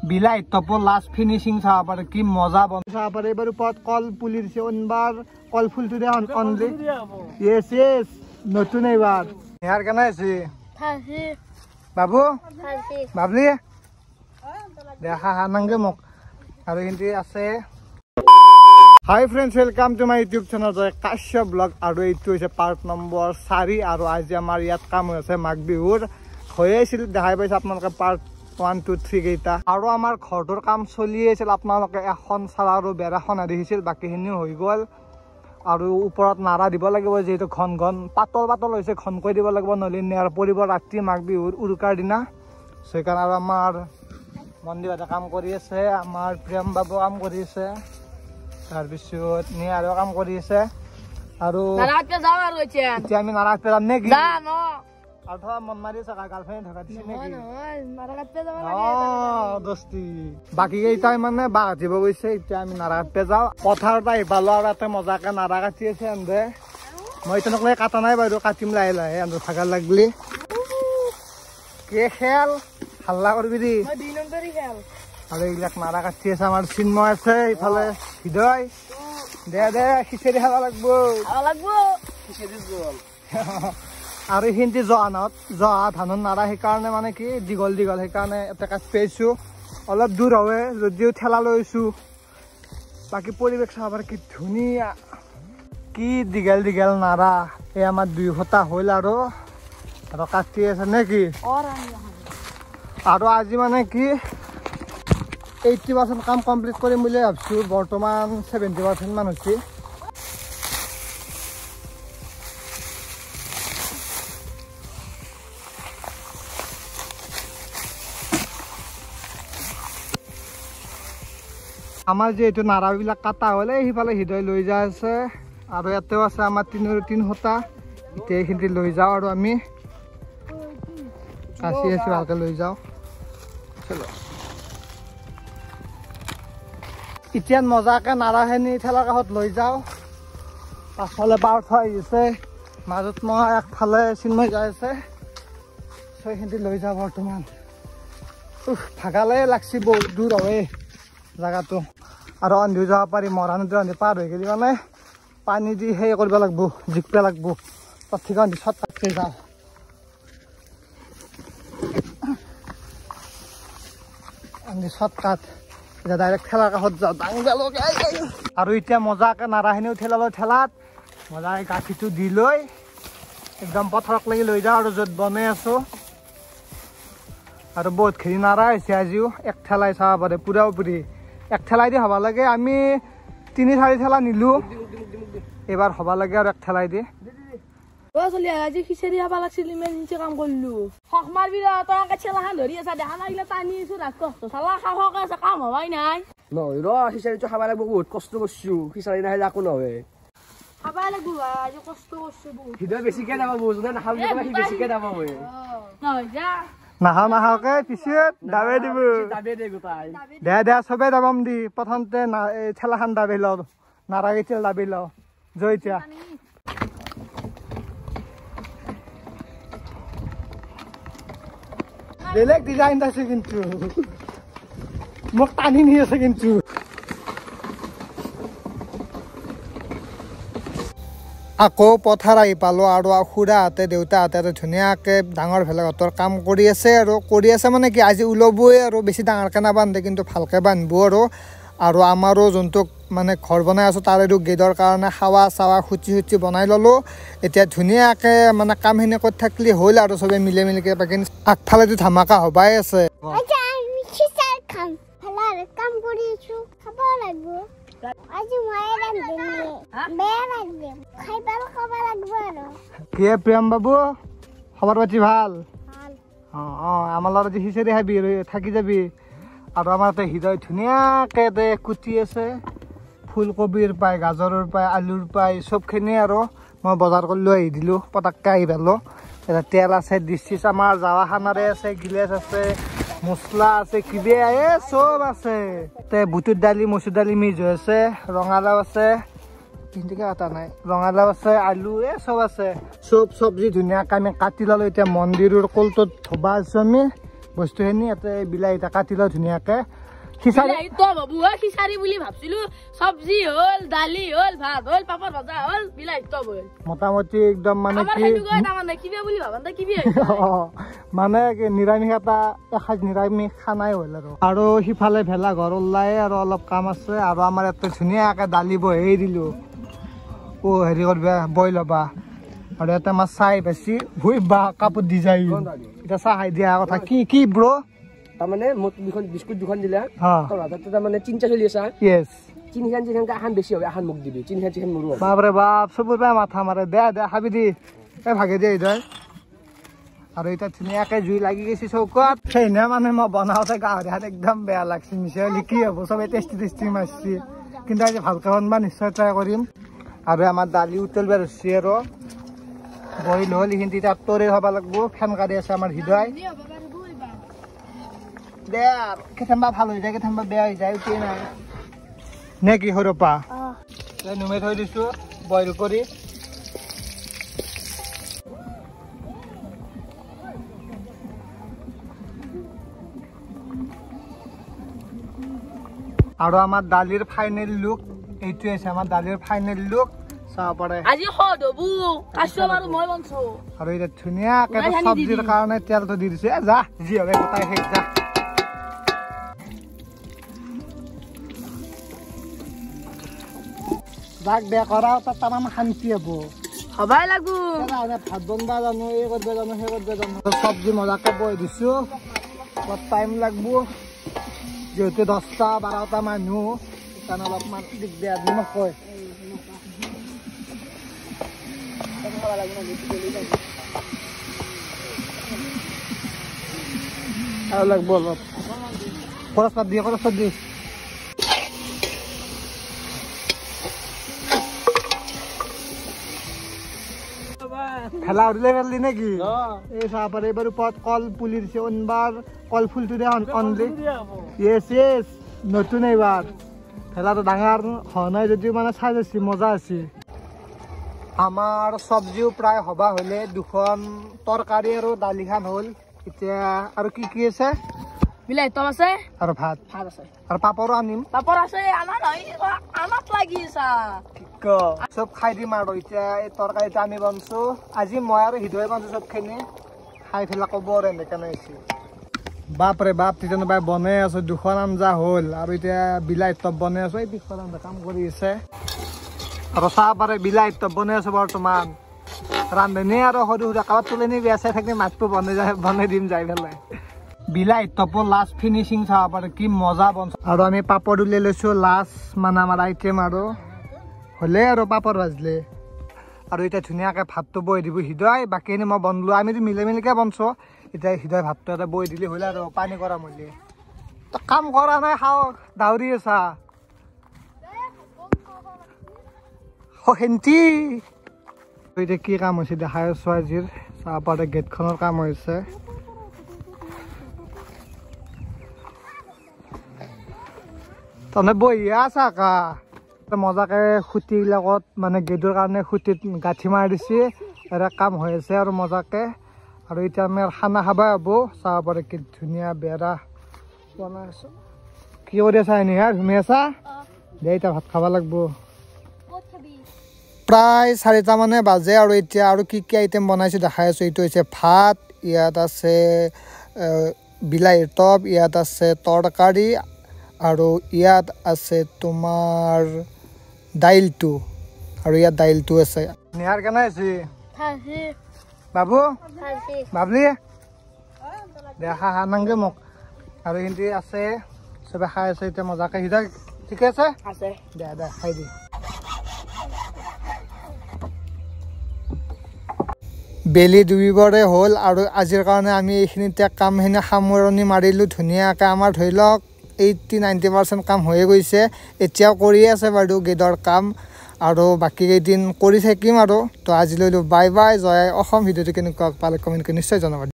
বিলাই টপো last finishing চাব পারে কি মজা বন চাব পারে এবার উপর কল পুলি দিছে অনবার কল ফুলটো দে অনলি ইয়েস ইয়েস নতুন এবার ইয়ার কেন আছে খাসি বাবু খাসি বাবলি দেখা হানাঙ্গে মোক আর কিন্তু আছে hi friends welcome to my YouTube channel Kashyap blog আর এইটো হইছে পার্ট নম্বর 4 আর আজি আমার ইয়াত কাম হইছে মাঘ বিহুর হয়েছিল দেখাই পাইছে আপোনালোকে পার্ট 1 2 3 কেইটা আৰু আমাৰ ঘৰটোৰ কাম চলি আছিল আপোনালোকে এখন চালা আৰু বেৰাখন দেখিছিল বাকিখিনি হৈ গ'ল আৰু ওপৰত নাৰা দিব লাগিব যেহেতু ঘন ঘন পাতল পাতল হৈছে ঘনকৈ দিব লাগিব নহলে নেৰ পৰিব ৰাতি মাঘ বিহুৰ উৰুকাৰ দিনা সেইকাৰণে আৰু আমাৰ মন্দিৰতে কাম কৰি আছে আমাৰ প্ৰেম বাবু কাম কৰি আছে তাৰপিছত নিয়াৰো কাম কৰি আছে আৰু নাৰাতে যাও আৰু এতিয়া আমি নাৰাতে যাম নেকি যা ন আর ধরা মন মারি থাকা গার্লফ্রেন্ড থাকা দিছি নাকি নারাতে যাব দোস্তি বাকি এইটাই মানে বাঘ দিব গৈছে এতিয়া আমি নাৰাতে যাও পথাৰত আহিপালো আৰু এটা মজাকে নাৰা কাটি আছে আন্দে মই তেনেকৈ কাটা নাই বাৰু কাটিম লাহে লাহে আন্দে ভাগাৰ লাগলি কে খেল হাল্লা কৰবি দি মই 2 নম্বৰই খেল আৰু এইবিলাক নাৰা কাটি আছে আমাৰ চিন্ময় আছে ইফালে হৃদয় দে দে খিচৰি খাব লাগব খিচৰি জল আৰু হিন্দি জহা ধানৰ নাৰা সেইকাৰণে মানে কি দীঘল দীঘল সেইকাৰণে এটা কাট পাইছো অলপ দূৰ হয় যদিও ঠেলা লৈছো বাকী পৰিৱেশ চাব কি ধুনীয়া কি দীঘল দীঘল নাৰা এই আমাৰ 2 ঘণ্টা হ'ল আৰু কাটি আছে নেকি আৰু আজি মানে কি 80% কাম কমপ্লিট কৰিম বুলি ভাবিছো বৰ্তমান 70% মান হৈছে আমাৰ যে এইটো নাৰাবিলাক কাটা হ'লে সিফালে হৃদয় লৈ যায় আছে আৰু ইয়াতেও আছে আমাৰ 3 ঘণ্টা এতিয়া এইখিনি লৈ যাওঁ আৰু আমি কাচি আছি ভালকে লৈ যাওঁ এতিয়া মজাকে নাৰাখিনি ঠেলা কাষত লৈ যাওঁ পাছফালে পাৰ থৈ আহিছে মাজত মই একফালে চিন্ময় যাই আছে সেইখিনি লৈ যাওঁ বৰ্তমান ভাগালে লাগছি বহুত দূৰ হয় জায়গাটো আৰু অন্ধি যাব পাৰি মৰা নদী অন্ধি পাৰ হৈ গেলি মানে পানী দি সেই কৰিব লাগিব জিকব লাগিব তাত ঠিক অন্ধি চট কাটকে যাওঁ অন্ধি চট কাট এতিয়া ডাইৰেক্ট ঠেলা কাষত যাওঁ ডাঙৰকে আৰু এতিয়া মজাকে নাৰাখিনিও ঠেলালৈ ঠেলাত মজাকে গাঁঠিটো দি লৈ একদম পথাৰক লাগি লৈ যাওঁ আৰু য'ত বনাই আছো আৰু বহুতখিনি নাৰা হৈছে আজিও এক ঠেলাই চাব পাৰে পুৰাপুৰি এক ঠেলাই দি হবা লাগে আমি 3-4 ঠেলা নিলো এবাৰ হবা লাগে আৰু এক ঠেলাই দি চলি আজি খিচৰি খাব লাগছিল ইমান নিচে কাম কৰিলো হক মাৰবি তই ঠেলাখান ধৰি আছা দেখা নাগিলে টানি আছো ৰাখতো চালা খাওঁকে আছে কাম হবাই নাই নহয় ৰ খিচাৰিটো খাব লাগিব বহুত কষ্ট কৰিছো খিচাৰি নাখালে একো নহয় খাবাই লাগিব আজি কষ্ট কৰিছো বহুত হৃদয় বেছিকে নাপাব যোনে নাখাব সি বেছিকে নাপাব নহয় যা নাহাকে পিছত দাবে দিব দাবে দে গোটাই দে চবে দাবাম দি প্ৰথমতে ঠেলাখান দাবি লওঁ নাৰা কেইটা দাবি লওঁ জয়তিয়া বেলেগ ডিজাইন আছে কিন্তু মোক টানি নি আছে কিন্তু আকৌ পথাৰ আহি পালো আৰু খুৰাহঁতে দেউতাহঁতে ধুনীয়াকৈ ডাঙৰ ভেলাঘাটৰ কাম কৰি আছে আৰু মানে কি আজি ওলাবই আৰু বেছি ডাঙৰকৈ নাবান্ধে কিন্তু ভালকৈ বান্ধিব আৰু আমাৰো যোনটো মানে ঘৰ বনাই আছোঁ তাৰে গেটৰ কাৰণে খাৱা চাৱা খুচি বনাই ল'লোঁ এতিয়া ধুনীয়াকৈ মানে কামখিনি কৰি থাকিলে হ'ল আৰু চবে মিলিকে বাকী আগফালেতো ধামাকা হবাই আছে কি প্ৰেম বাবু খবৰ পাতি ভাল আমাৰ লগত আজি খিচাৰি খাবি থাকি যাবি আৰু আমাৰ হৃদয় ধুনীয়াকে কুটি আছে ফুলকবিৰ পায় গাজৰৰ পায় আলুৰ পায় চবখিনি আৰু মই বজাৰ কৰি লৈ আহি দিলোঁ পটাককৈ আহি পালোঁ এটা তেল আছে ডিছ আমাৰ জাৱা খানাৰে আছে গিলাচ আছে মছলা আছে কিবা চব আছে বুটৰ দালি মচুৰ দালি মিক্স হৈ আছে ৰঙালাও আছে কিন্তু কাটা নাই ৰঙালাও আছে আলু চব আছে চব চব্জি ধুনীয়াকৈ আমি কাটি ল'লোঁ এতিয়া মন্দিৰৰ কলটোত থবা আছোঁ আমি বস্তুখিনি ইয়াতে বিলাহী এটা কাটি লওঁ ধুনীয়াকৈ খিচাৰি খিচাৰি বুলি ভাবছিলো চব্জি হ'ল দালি হ'ল ভাত হ'ল পাপৰ ভাজা হ'ল বিলাহী টপ হ'ল মোটামুটি একদম মানে কি মানে কি নিৰামিষ এটা এসাঁজ নিৰামিষ খানাই হ'ল আৰু সিফালে ভেলা ঘৰ ওলাই আৰু অলপ কাম আছে আৰু আমাৰ ইয়াতে ধুনীয়াকৈ দালি বহি দিলোঁ হেৰি কৰিবা বইল হ'বা আৰু ইয়াতে আমাৰ চাই বেছি ভুই বা কাপোৰ দি যায় এতিয়া চাহ খাই দিয়া কথা কি ব্ৰ তাৰমানে মোক দুখন বিস্কুট দুখন দিলা তোৰ হাতত তাৰমানে চিন্তা চলি আছে য়েছ চিনখান আহান বেছি হবে আহান মোক দিবি চিনখান মোৰো বাপৰে বাপ চবৰে পৰা মাথা মাৰে দে খাবি দি ভাগে দিয়ে ইধৰ আৰু এতিয়া ধুনীয়াকৈ জুই লাগি গৈছে চৌকত সেইদিনা মানে মই বনাওঁতে গাহৰি হাত একদম বেয়া লাগছে মিছা হ'লে কি হ'ব চবেই টেষ্টি মাৰছি কিন্তু আজি ভালকৈ বনাবা নিশ্চয় ট্ৰাই কৰিম আৰু আমাৰ দালি উতলিব ধৰিছে আৰু বইল হ'ল এইখিনি এতিয়া তৰি হ'ব লাগিব ফেন কাঢ়ি আছে আমাৰ হৃদয় দে কেতিয়াবা ভাল হৈ যায় কেতিয়াবা বেয়া হৈ যায় উঠি নাই নে কি সৰুপা নুমাই থৈ দিছোঁ বইল কৰি আৰু আমাৰ দালিৰ ফাইনেল লুক এইটোৱে আছে আমাৰ দালিৰ ফাইনেল লুক চাব পাৰে আৰু এতিয়া ধুনীয়াকৈ চব্জিৰ কাৰণে তেলটো দি দিছোঁ যা যি হবে গোটাই শেষ যা যাক বেয়া কৰা তাত আমাৰ শান্তি হ'ব সবাই লাগু ভাত বনবা জানো এই কৰিব জানো সেই কৰিব জানো চব্জি মজাকৈ বৈ দিছোঁ অলপ টাইম লাগব যেহেতু 10টা 12টা মানুহ সেইকাৰণে অলপমান দিগদাৰ নিমখ কয় আৰু লাগব অলপ খৰচ পাত দি খেলা উঠিলে পেলি নেকি এই চাহপাত এইবাৰ ওপৰত কল পুলি দিছে অনবাৰ কল ফুলটো দে অনলি য়েছ নতুন এইবাৰ খেলাটো ডাঙৰ হোৱা নাই যদিও মানে চাই যাচ্ছি মজা আছে আমাৰ চব্জিও প্ৰায় হবা হ'লে দুখন তৰকাৰী আৰু দালিখন হ'ল এতিয়া আৰু কি আছে বিলাহী টপ আছে আৰু ভাত আছে আৰু পাপৰো আনিম পাপৰ আছে আমাক লাগিছা চব খাই দিম আৰু এতিয়া এই তৰকাৰীটো আমি বনাইছোঁ আজি মই আৰু হৃদয় বনাইছোঁ চবখিনি খাই পেলাই ক'ব আৰু এনেকৈ হৈছে বাপৰে বাপ তিজন বাই বনাই আছোঁ দুখন আঞ্জা হ'ল আৰু এতিয়া বিলাহী টপ বনাই আছোঁ এই দুখন আঞ্জা কাম কৰি আছে আৰু চাহ পাৰে বিলাহী টপ বনাই আছোঁ বৰ্তমান ৰান্ধনী আৰু সৰু সুৰা কাবাত তুলনি বেয়া চাই থাকিলে মাছটো বনাই দিম যাই পেলাই বিলাহী টপৰ লাষ্ট ফিনিচিং চাব পাৰে কি মজা বনাইছোঁ আৰু আমি পাপৰ উলিয়াই লৈছোঁ লাষ্ট মানে আমাৰ আইটেম আৰু হ'লে আৰু পাপৰ ভাজিলে আৰু এতিয়া ধুনীয়াকৈ ভাতটো বৈ দিব হৃদয় বাকীখিনি মই বনালোঁ আমিতো মিলিকৈ বনাইছোঁ এতিয়া হৃদয় ভাতটো এটা বৈ দিলে হ'লে আৰু পানী কৰা মলি কাম কৰা নাই খাওঁ দাউৰি আছা সেন্তি এতিয়া কি কাম হৈছে দেখাই আছোঁ আজিৰ চাহপাতে গেটখনৰ কাম হৈছে তনে বহিয়ে আছা কা মজাকৈ খুঁটিবিলাকত মানে গেটৰ কাৰণে খুঁটিত গাঁঠি মাৰি দিছে এটা কাম হৈ আছে আৰু মজাকৈ আৰু এতিয়া আমি খানা খাবাই হ'ব চাব পাৰে কি ধুনীয়া বেৰা বনাই আছোঁ কি কৰি আছা এনে ঘুমি আছা দে এতিয়া ভাত খাব লাগিব প্ৰায় 4টা মানে বাজে আৰু এতিয়া আৰু কি আইটেম বনাইছোঁ দেখাই আছোঁ এইটো হৈছে ভাত ইয়াত আছে বিলাহীৰ টপ ইয়াত আছে তৰকাৰী আৰু ইয়াত আছে তোমাৰ দাইলটো আৰু ইয়াত দাইলটো আছে নিহাৰ কেনে আছে বাবু বাবলি দেখা নাংগে মোক আৰু কিন্তু আছে চবে খাই আছে এতিয়া মজাকৈ হৃদয় ঠিকে আছে দে খাই দি বেলি ডুবিবৰে হ'ল আৰু আজিৰ কাৰণে আমি এইখিনিতে কামখিনি সামৰণি মাৰিলোঁ ধুনীয়াকৈ আমাৰ ধৰি লওক 80-90% কাম হৈয়ে গৈছে এতিয়াও কৰিয়ে আছে বাৰু গেটৰ কাম আৰু বাকী কেইদিন কৰি থাকিম আৰু তো আজিলৈ বাই বাই জয় অসম ভিডিঅ'টো কেনেকুৱা পালে কমেণ্ট কৰি নিশ্চয় জনাব